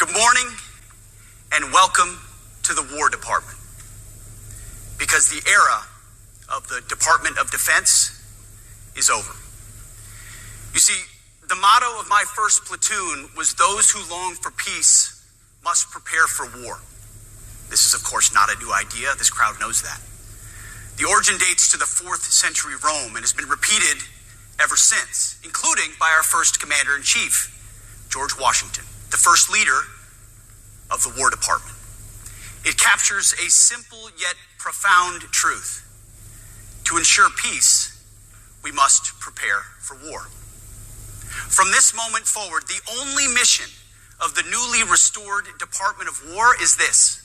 Good morning and welcome to the War Department. Because the era of the Department of Defense is over. You see, the motto of my first platoon was those who long for peace must prepare for war. This is, of course, not a new idea. This crowd knows that. The origin dates to the 4th century Rome and has been repeated ever since, including by our first commander-in-chief, George Washington, the first leader of the War Department. It captures a simple yet profound truth. To ensure peace, we must prepare for war. From this moment forward, the only mission of the newly restored Department of War is this: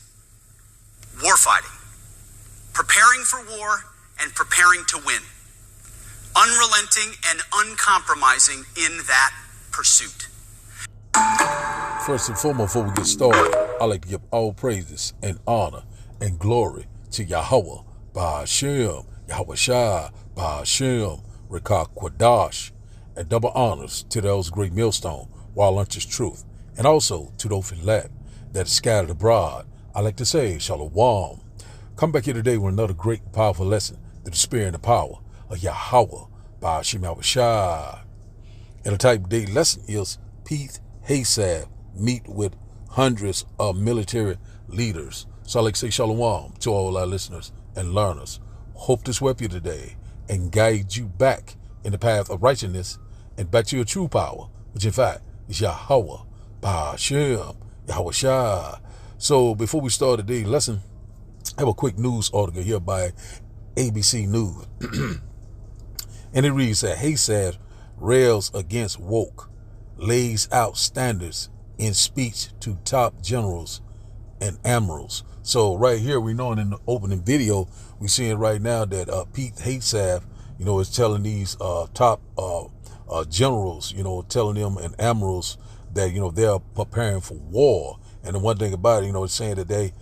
warfighting, preparing for war and preparing to win, unrelenting and uncompromising in that pursuit. First and foremost, before we get started, I'd like to give all praises and honor and glory to Yahweh, Ba'ashem, Yahweh Shai, Ba'ashem, Rekah Kwadash, and double honors to those great millstone, while lunch is truth, and also to those elect that is scattered abroad. I like to say, Shalom. Come back here today with another great, powerful lesson to the spirit and the power of Yahweh, Ba'ashem, Yahweh Shai. And the type of day lesson is Pete Hegseth meet with hundreds of military leaders. So I like to say shalom to all our listeners and learners. Hope this will help you today and guide you back in the path of righteousness and back to your true power, which in fact is Yahweh, Ba'ashem, Yahweh Shai. So before we start today's lesson, I have a quick news article here by ABC News. And it reads that Hegseth rails against woke, lays out standards in speech to top generals and admirals. So right here, we know in the opening video, we're seeing right now that Pete Hegseth, is telling these top generals, telling them and admirals that, they're preparing for war. And the one thing about it, it's saying that they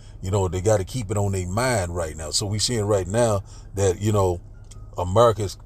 got to keep it on their mind right now. So we're seeing right now that, America is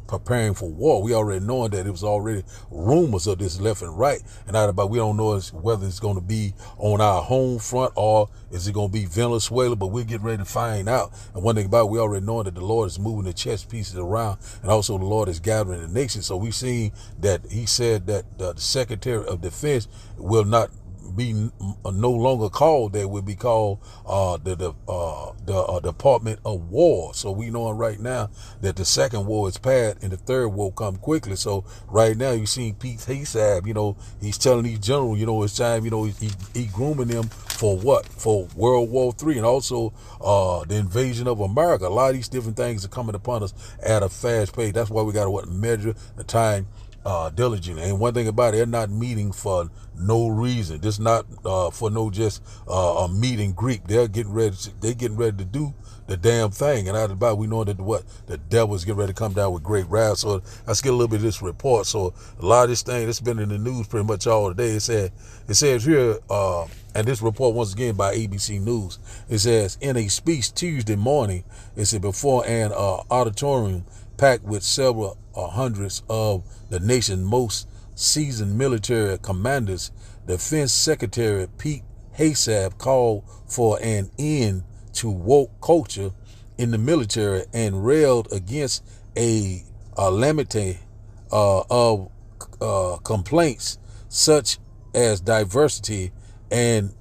preparing for war. We already knowing that it was already rumors of this left and right. And not about, we don't know whether it's going to be on our home front or is it going to be Venezuela, but we're getting ready to find out. And one thing about it, we already know that the Lord is moving the chess pieces around, and also the Lord is gathering the nation. So we've seen that he said that the Secretary of Defense will not be no longer called, that will be called the Department of War. So we know right now that the second war is past and the third war come quickly. So right now you see Pete Hegseth, he's telling these generals, it's time, he grooming them for what? For World War III, and also the invasion of America. A lot of these different things are coming upon us at a fast pace. That's why we got to measure the time diligently. And one thing about it, they're not meeting for no reason. This not for no just a meet and greet. They're getting ready. They're getting ready to do the damn thing. And out of the we know that the devil's getting ready to come down with great wrath. So let's get a little bit of this report. So a lot of this thing that's been in the news pretty much all day. It says here, and this report once again by ABC News. It says in a speech Tuesday morning, it said before an auditorium packed with several hundreds of the nation's most seasoned military commanders, Defense Secretary Pete Hegseth called for an end to woke culture in the military and railed against a calamity of complaints such as diversity and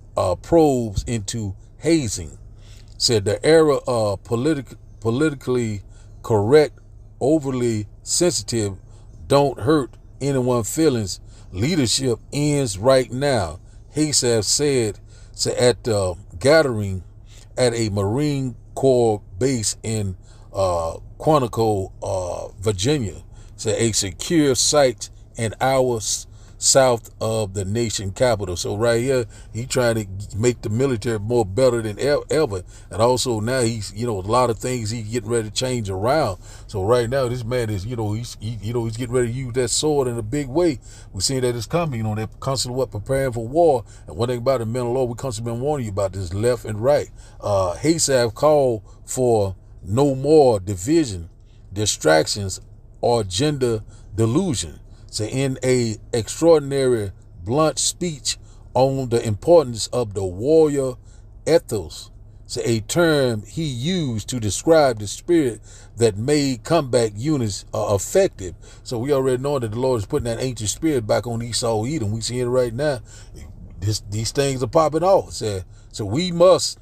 probes into hazing. Said the era of politically correct, overly sensitive, don't hurt anyone's feelings. Leadership ends right now, Hegseth said at the gathering at a Marine Corps base in Quantico, Virginia. Said a secure site an hour south of the nation capital. So right here, he trying to make the military more better than ever. And also now he's, a lot of things he's getting ready to change around. So right now, this man is, he's getting ready to use that sword in a big way. We're seeing that it's coming. They're constantly preparing for war. And one thing about it, men of law, we constantly been warning you about this left and right. Hegseth called for no more division, distractions, or gender delusion. So in a extraordinary blunt speech on the importance of the warrior ethos, a term he used to describe the spirit that made combat units effective. So we already know that the Lord is putting that ancient spirit back on Esau Edom. We see it right now. These things are popping off. So we must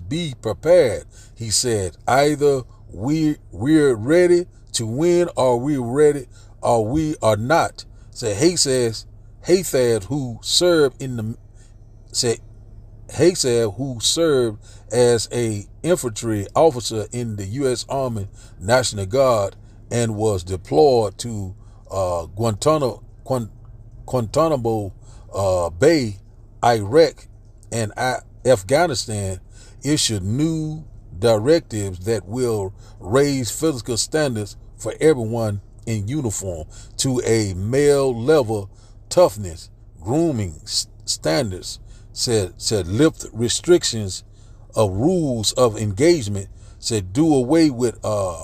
be prepared. He said, either we're ready to win, or we're ready, or we are not. Hegseth, who served as a infantry officer in the U.S. Army National Guard and was deployed to Guantanamo Bay, Iraq, and Afghanistan, issued new directives that will raise physical standards for everyone in uniform to a male level toughness, grooming standards, said lift restrictions of rules of engagement, said do away with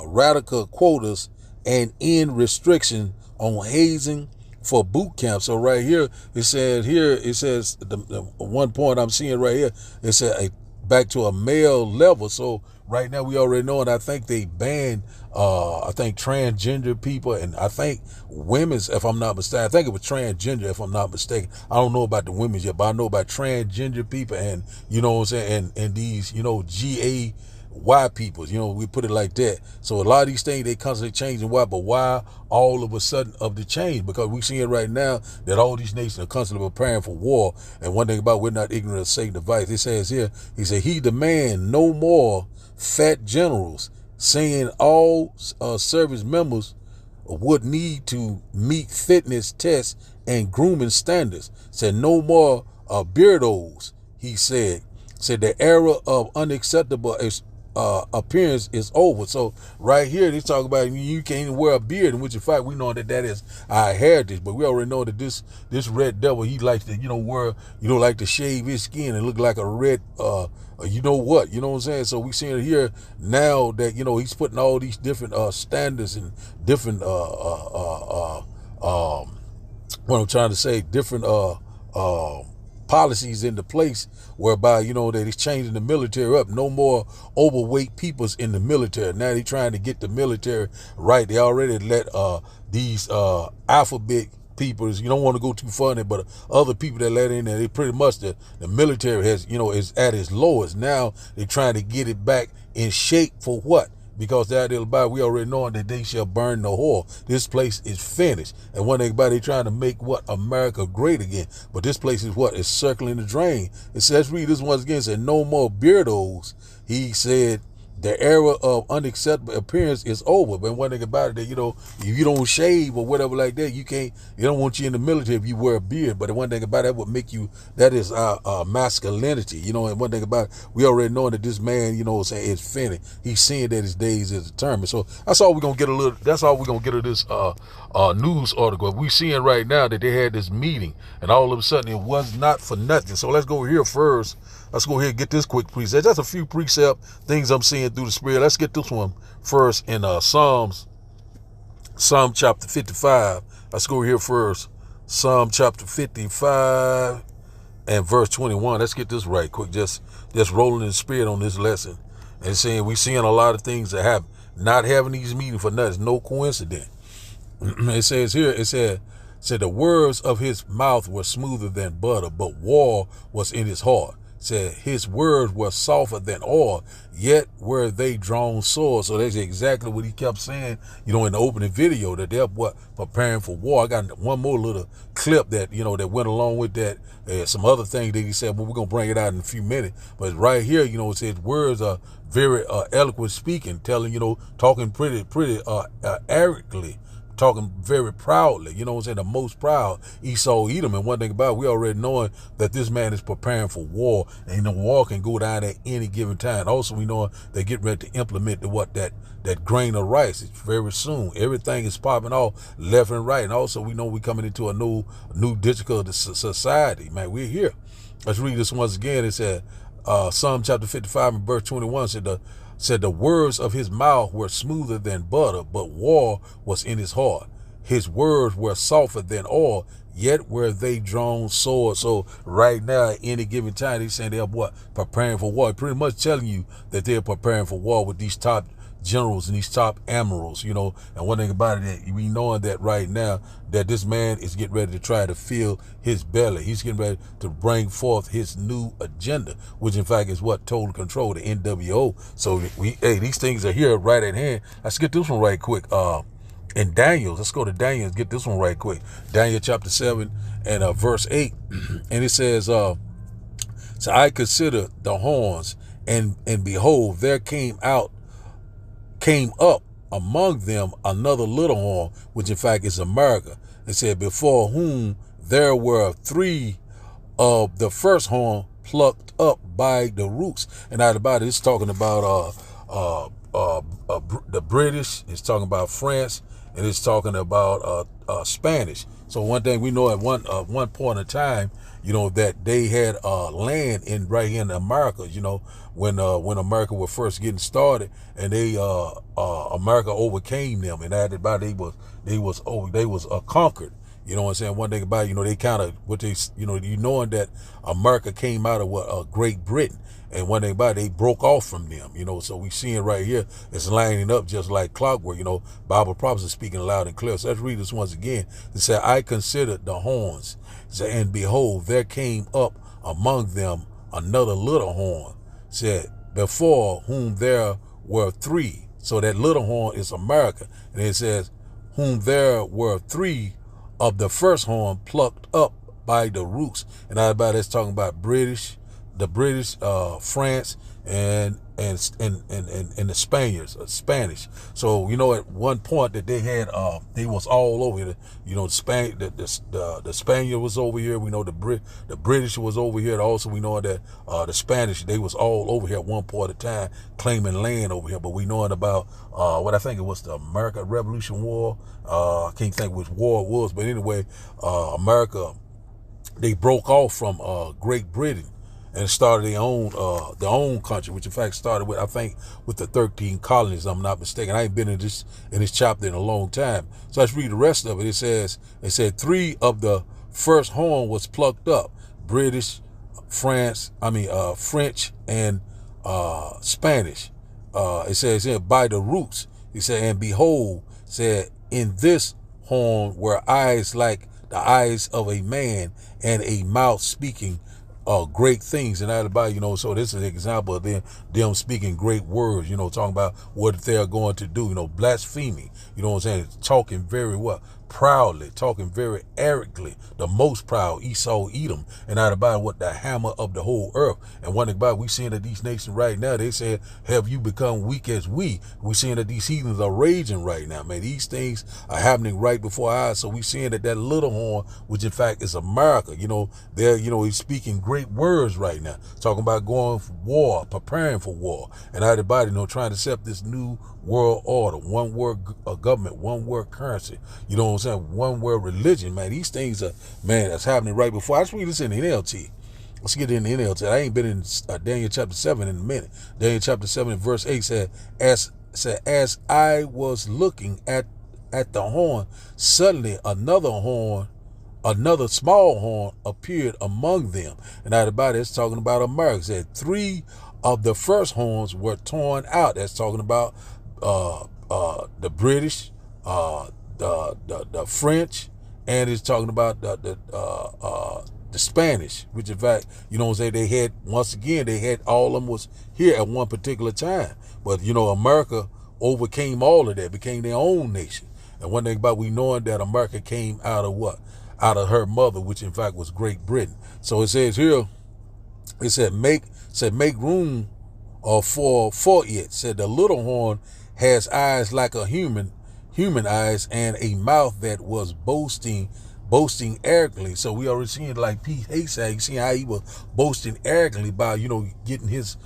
radical quotas and end restriction on hazing for boot camp. So right here, it says the one point I'm seeing right here, it said back to a male level. So right now we already know, and I think they banned I think transgender people, and I think women's, if I'm not mistaken. I think it was transgender, if I'm not mistaken. I don't know about the women's yet, but I know about transgender people, and you know what I'm saying, and these, you know, GAY people, you know, we put it like that. So a lot of these things, they constantly changing. Why? But why all of a sudden of the change? Because we seeing right now that all these nations are constantly preparing for war. And one thing about, we're not ignorant of Satan's device. It says here, he said, he demand no more fat generals, saying all service members would need to meet fitness tests and grooming standards. Said no more beardos. He said the era of unacceptable appearance is over. So right here they talk about you can't even wear a beard, in which in fact we know that is our heritage. But we already know that this red devil, he likes to like to shave his skin and look like a red you know what I'm saying. So we seeing it here now that he's putting all these different standards and different what I'm trying to say, different policies into place whereby that he's changing the military up. No more overweight peoples in the military. Now they're trying to get the military right. They already let these alphabet peoples, you don't want to go too far in it, but other people that let in there, they pretty much the military has is at its lowest. Now they're trying to get it back in shape for what? Because that we already know that they shall burn the whore. This place is finished. And one thing about it, they trying to make America great again. But this place is it's circling the drain. It says, let's read this once again. It said, no more beardos. He said, the era of unacceptable appearance is over. But one thing about it, that if you don't shave or whatever like that, they don't want you in the military if you wear a beard. But the one thing about it, that would make you, that is our masculinity. And one thing about it, we already know that this man, is finished. He's seeing that his days is determined. So that's all we're gonna get that's all we're gonna get of this news article. We seeing right now that they had this meeting, and all of a sudden it was not for nothing. So let's go here first. Let's go ahead and get this quick precept. Just a few precept things I'm seeing through the spirit. Let's get this one first in Psalm chapter 55. Let's go here first. Psalm chapter 55 and verse 21. Let's get this right quick. Just rolling in the spirit on this lesson. And saying we're seeing a lot of things that happen. Not having these meetings for nothing. No coincidence. It says here, it said the words of his mouth were smoother than butter, but war was in his heart. Said his words were softer than oil, yet were they drawn swords. So that's exactly what he kept saying, in the opening video, that they're preparing for war. I got one more little clip that, that went along with that. Some other things that he said, but we're going to bring it out in a few minutes. But right here, it says words are very eloquent speaking, telling, talking pretty arrogantly. Talking very proudly, the most proud Esau Edom. And one thing about it, we already knowing that this man is preparing for war, and the war can go down at any given time. Also, we know they get ready to implement that grain of rice. It's very soon. Everything is popping off left and right. And also, we know we're coming into a new digital society. Man, we're here. Let's read this once again. It said, Psalm chapter 55 and verse 21 said the words of his mouth were smoother than butter, but war was in his heart. His words were softer than oil, yet were they drawn swords. So right now, at any given time, they saying they're what? Preparing for war. Pretty much telling you that they're preparing for war with these top generals and these top admirals, you know. And one thing about it, that we knowing that right now that this man is getting ready to try to fill his belly. He's getting ready to bring forth his new agenda, which in fact is what total control, the NWO. So these things are here right at hand. Let's get this one right quick. In Daniel, let's go to Daniel and get this one right quick. Daniel chapter 7 and verse 8. And it says, so I consider the horns, and behold, there came up among them another little horn, which in fact is America. It said, before whom there were 3 of the first horn plucked up by the roots. And out about it, it's talking about the British, it's talking about France, and it's talking about Spanish. So one thing we know at one point in time, you know, that they had land right here in America, you know, when America was first getting started, and America overcame them, and that about they was conquered. You know what I'm saying? One thing about it, you know, they kind of knowing that America came out of Great Britain. And one thing about it, they broke off from them, you know. So we seeing right here, it's lining up just like clockwork, you know. Bible prophecy speaking loud and clear. So let's read this once again. It said, I considered the horns, and behold, there came up among them another little horn. Said, before whom there were 3. So that little horn is America. And it says, whom there were 3 of the first horn plucked up by the roots. And everybody that's talking about the British, France, and the Spanish. So you know, at one point that they had, they was all over here. You know, the Spaniard was over here. We know the British was over here. Also, we know that the Spanish, they was all over here at one point of time, claiming land over here. But we knowing about what I think it was the American Revolution War. I can't think which war it was, but anyway, America, they broke off from Great Britain and started their own country, which in fact started with, I think, with the 13 colonies, if I'm not mistaken. I ain't been in this chapter in a long time. So let's read the rest of it. It said 3 of the first horn was plucked up. British, French, and Spanish. It says here, by the roots. He said, and behold, said, in this horn were eyes like the eyes of a man, and a mouth speaking great things. And that about, you know, so this is an example of them speaking great words, you know, talking about what they're going to do, you know, blasphemy, you know what I'm saying, talking very proudly, talking very arrogantly, the most proud, Esau, Edom, and out about what the hammer of the whole earth. And one thing about, we seeing that these nations right now, they said, have you become weak as we? We seeing that these heathens are raging right now, man. These things are happening right before our eyes. So we seeing that little horn, which in fact is America, you know, he's speaking great words right now, talking about going for war, preparing for war, and everybody, you know, trying to set this new world order, one world government, one world currency, you know what I'm saying, one world religion, man. These things are, man, that's happening right before. I just read this in the NLT. Let's get in the NLT. I ain't been in Daniel chapter 7 in a minute. Daniel chapter 7 and verse 8 said, as I was looking at the horn, suddenly another small horn appeared among them. And out about it, it's talking about America. It said 3 of the first horns were torn out. That's talking about the British, the French, and it's talking about the Spanish, which in fact, you know what I'm saying, they had all of them was here at one particular time. But you know, America overcame all of that, became their own nation. And one thing about we knowing that America came out of what? Out of her mother, which in fact was Great Britain. So it says here, it said make room for it. Said the little horn has eyes like a human eyes, and a mouth that was boasting arrogantly. So we already seen like Pete Hegseth, you see how he was boasting arrogantly by, you know, getting his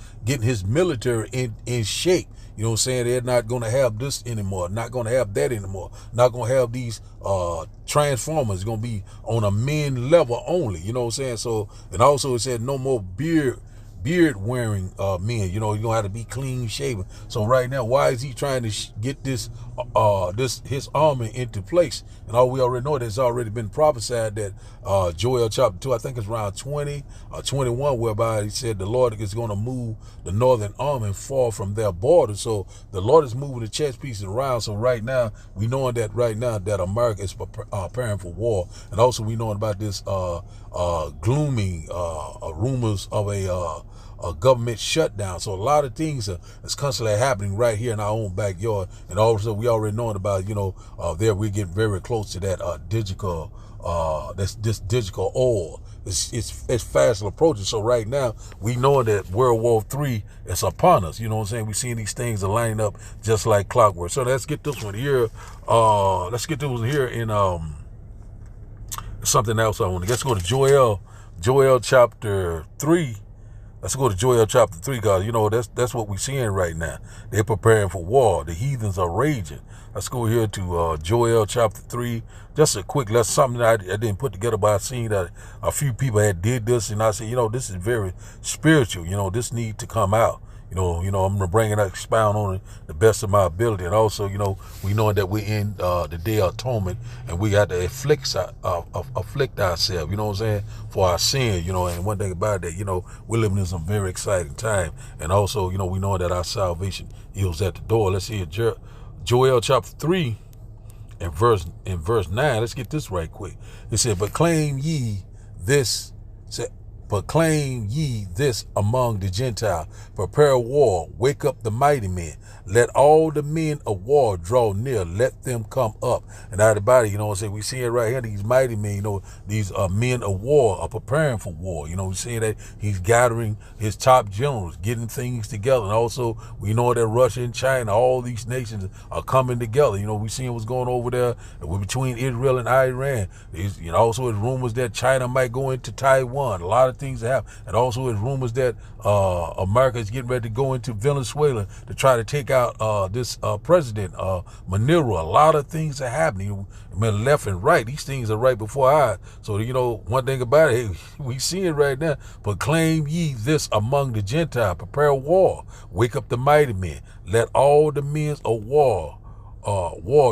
military in shape. You know what I'm saying? They're not going to have this anymore, not going to have that anymore, not going to have these transformers. It's going to be on a men level only. You know what I'm saying? So, and also it said no more beard wearing men. You know, you're going to have to be clean shaven. So right now, why is he trying to get this his army into place. And all we already know, there's already been prophesied that Joel chapter 2, I think it's around 20 or 21, whereby he said the Lord is going to move the northern army far from their border. So the Lord is moving the chess pieces around. So right now, we knowing that right now that America is preparing for war. And also we knowing about this gloomy rumors of a government shutdown. So a lot of things is constantly happening right here in our own backyard. And also we already knowing about, there we get very close to that digital, this digital oil. It's fast approaching. So right now we know that World War III is upon us. You know what I'm saying? We seeing these things are lining up just like clockwork. So let's get this one here. Let's get this one here in something else I want to. Let's go to Joel chapter 3. Let's go to Joel chapter 3, guys. That's what we're seeing right now. They're preparing for war. The heathens are raging. Let's go here to Joel chapter 3. Just a quick, that's something that I didn't put together, but I seen that a few people had did this, and I said, this is very spiritual. This need to come out. I'm going to bring it up, expound on it the best of my ability. And also, we know that we're in the day of atonement, and we got to afflict ourselves, you know what I'm saying, for our sin, and one thing about it, that, we're living in some very exciting time. And also, we know that our salvation is at the door. Let's see Joel chapter 3 and verse 9. Let's get this right quick. It said, Proclaim ye this among the Gentiles. Prepare war. Wake up the mighty men. Let all the men of war draw near. Let them come up. And out about it, we see it right here. These mighty men, these men of war are preparing for war. We see that he's gathering his top generals, getting things together. And also, we know that Russia and China, all these nations are coming together. We seeing what's going over there between Israel and Iran. Also, it's rumors that China might go into Taiwan. A lot of things happen. And also, it's rumors that America is getting ready to go into Venezuela to try to take out this president, Manero. A lot of things are happening, left and right. These things are right before our eyes. So, one thing about it, we see it right now. Proclaim ye this among the Gentiles. Prepare war. Wake up the mighty men. Let all the men of war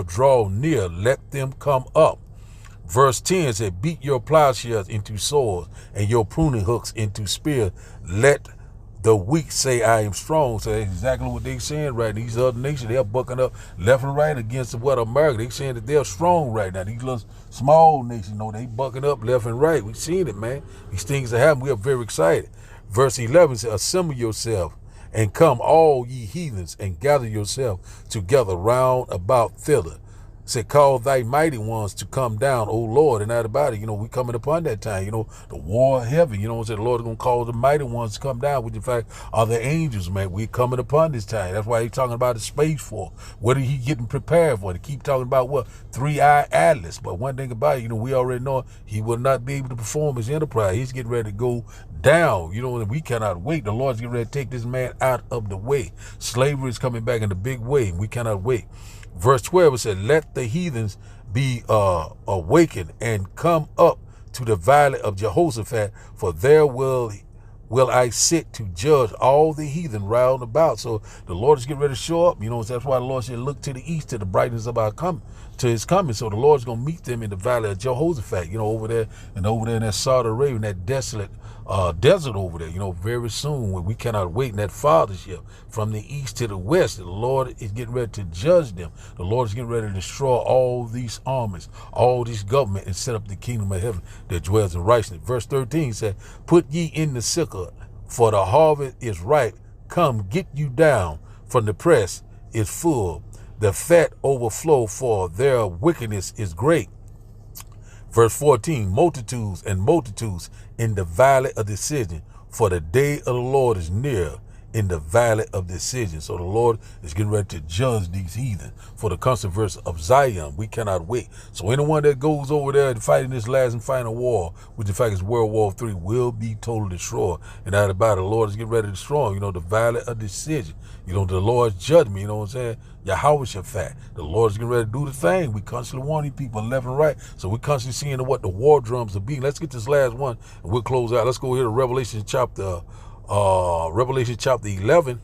draw near. Let them come up. Verse 10 said, beat your plowshares into swords and your pruning hooks into spears. Let the weak say, I am strong. So that's exactly what they're saying right now. These other nations, they're bucking up left and right against America. They're saying that they're strong right now. These little small nations, they bucking up left and right. We've seen it, man. These things are happening. We are very excited. Verse 11 says, assemble yourself and come all ye heathens and gather yourself together round about thither. Said, call thy mighty ones to come down, O Lord, and out about it. We coming upon that time, the war heavy, said the Lord is going to call the mighty ones to come down, which in fact are the angels, man. We coming upon this time. That's why he's talking about the space force. What are he getting prepared for? To keep talking about what? 3-eyed Atlas. But one thing about it, we already know he will not be able to perform his enterprise. He's getting ready to go down, and we cannot wait. The Lord's getting ready to take this man out of the way. Slavery is coming back in a big way, and we cannot wait. Verse 12, it said, let the heathens be awakened and come up to the valley of Jehoshaphat, for there will I sit to judge all the heathen round about. So the Lord is getting ready to show up. That's why the Lord said, look to the east, to the brightness of our coming, to his coming. So the Lord's going to meet them in the valley of Jehoshaphat, over there in that Saudi Arabia, in that desolate desert over there, very soon, when we cannot wait in that fathership from the east to the west. The Lord is getting ready to judge them. The Lord is getting ready to destroy all these armies, all this government, and set up the kingdom of heaven that dwells in righteousness. Verse 13 said, put ye in the sickle, for the harvest is ripe. Come, get you down from the press is full. The fat overflow, for their wickedness is great. Verse 14, multitudes and multitudes in the valley of decision, for the day of the Lord is near in the valley of decision. So the Lord is getting ready to judge these heathen for the constant verse of Zion. We cannot wait. So anyone that goes over there and fighting this last and final war, which in fact is World War III, will be totally destroyed. And out about it, the Lord is getting ready to destroy them. The valley of decision. The Lord's judgment, what I'm saying? Yehoshaphat. The Lord's getting ready to do the thing. We constantly warning people left and right. So we're constantly seeing what the war drums are being. Let's get this last one and we'll close out. Let's go here to Revelation chapter 11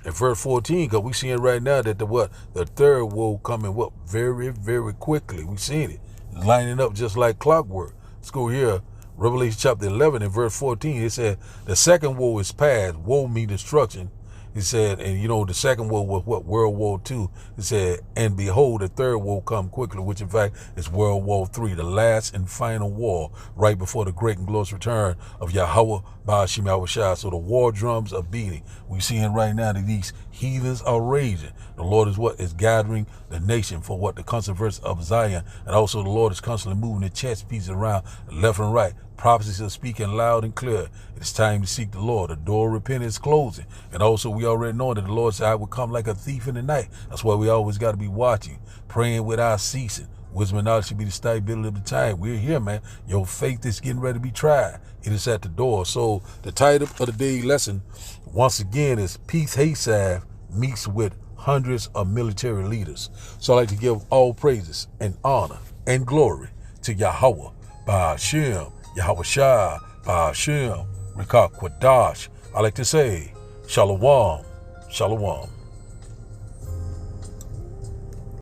in verse 14, because we seeing right now that the third woe coming very, very quickly. We seeing it lining up just like clockwork. Let's go here. Revelation chapter 11 and verse 14, it said, the second woe is past. Woe means destruction. He said, and the second woe was what? World War II. He said, and behold, the third woe come quickly, which in fact is World War III, the last and final war, right before the great and glorious return of Yahweh Ba'ashim Yahushua. So the war drums are beating. We seeing right now that these heathens are raging. The Lord is gathering the nation for the constant verse of Zion. And also the Lord is constantly moving the chess pieces around left and right. Prophecies are speaking loud and clear. It's time to seek the Lord. The door of repentance is closing. And also we already know that the Lord said, I will come like a thief in the night. That's why we always got to be watching, praying without ceasing. Wisdom and knowledge should be the stability of the time. We're here, man. Your faith is getting ready to be tried. It is at the door. So the title of the day lesson, once again, is Peace Hegseth meets with hundreds of military leaders. So I'd like to give all praises and honor and glory to Yahweh Ba'ashim Yahushua Ba'ashim Rikak Kwadash. I like to say, Shalom, Shalom.